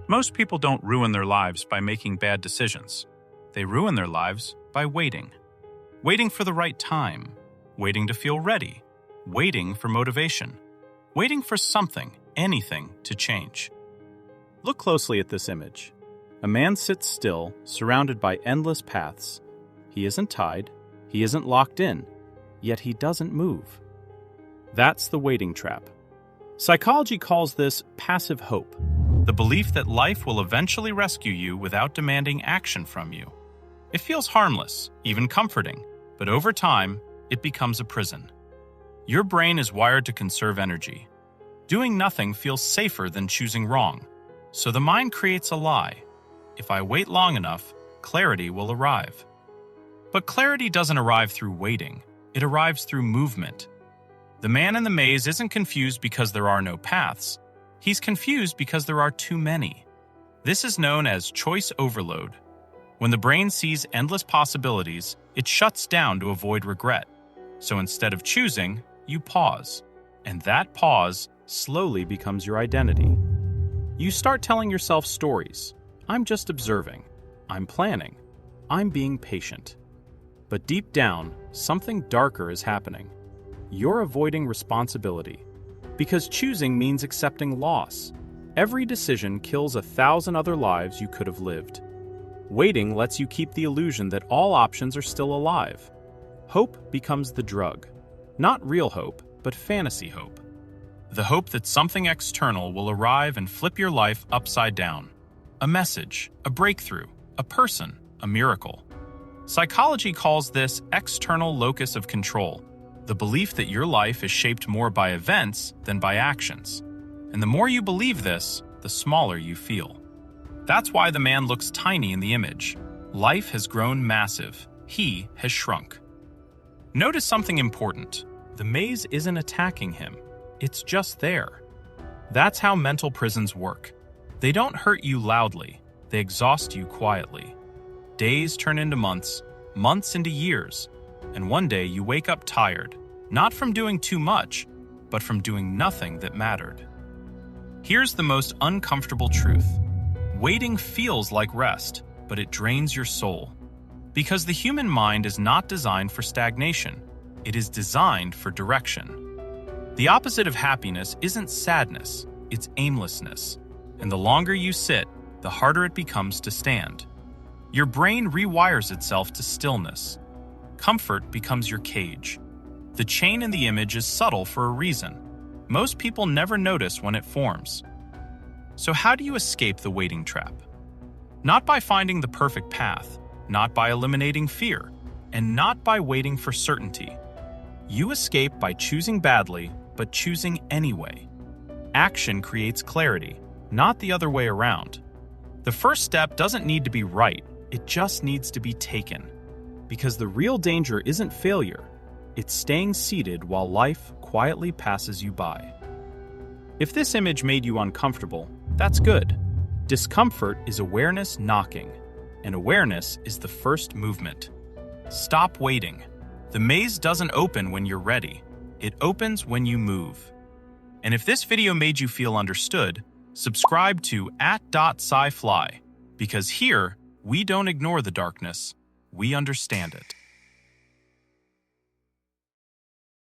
Most people don't ruin their lives by making bad decisions. They ruin their lives by waiting. Waiting for the right time. Waiting to feel ready. Waiting for motivation. Waiting for something, anything, to change. Look closely at this image. A man sits still, surrounded by endless paths. He isn't tied. He isn't locked in. Yet he doesn't move. That's the waiting trap. Psychology calls this passive hope, the belief that life will eventually rescue you without demanding action from you. It feels harmless, even comforting, but over time, it becomes a prison. Your brain is wired to conserve energy. Doing nothing feels safer than choosing wrong, so the mind creates a lie. If I wait long enough, clarity will arrive. But clarity doesn't arrive through waiting. It arrives through movement. The man in the maze isn't confused because there are no paths. He's confused because there are too many. This is known as choice overload. When the brain sees endless possibilities, it shuts down to avoid regret. So instead of choosing, you pause. And that pause slowly becomes your identity. You start telling yourself stories. I'm just observing. I'm planning. I'm being patient. But deep down, something darker is happening. You're avoiding responsibility. Because choosing means accepting loss. Every decision kills 1,000 other lives you could have lived. Waiting lets you keep the illusion that all options are still alive. Hope becomes the drug. Not real hope, but fantasy hope. The hope that something external will arrive and flip your life upside down. A message, a breakthrough, a person, a miracle. Psychology calls this external locus of control, the belief that your life is shaped more by events than by actions. And the more you believe this, the smaller you feel. That's why the man looks tiny in the image. Life has grown massive. He has shrunk. Notice something important. The maze isn't attacking him. It's just there. That's how mental prisons work. They don't hurt you loudly. They exhaust you quietly. Days turn into months, months into years, and one day you wake up tired, not from doing too much, but from doing nothing that mattered. Here's the most uncomfortable truth. Waiting feels like rest, but it drains your soul. Because the human mind is not designed for stagnation. It is designed for direction. The opposite of happiness isn't sadness, it's aimlessness. And the longer you sit, the harder it becomes to stand. Your brain rewires itself to stillness. Comfort becomes your cage. The chain in the image is subtle for a reason. Most people never notice when it forms. So how do you escape the waiting trap? Not by finding the perfect path, not by eliminating fear, and not by waiting for certainty. You escape by choosing badly, but choosing anyway. Action creates clarity, not the other way around. The first step doesn't need to be right, it just needs to be taken. Because the real danger isn't failure, it's staying seated while life quietly passes you by. If this image made you uncomfortable, that's good. Discomfort is awareness knocking, and awareness is the first movement. Stop waiting. The maze doesn't open when you're ready. It opens when you move. And if this video made you feel understood, subscribe to @PsyFly, because here, we don't ignore the darkness, we understand it.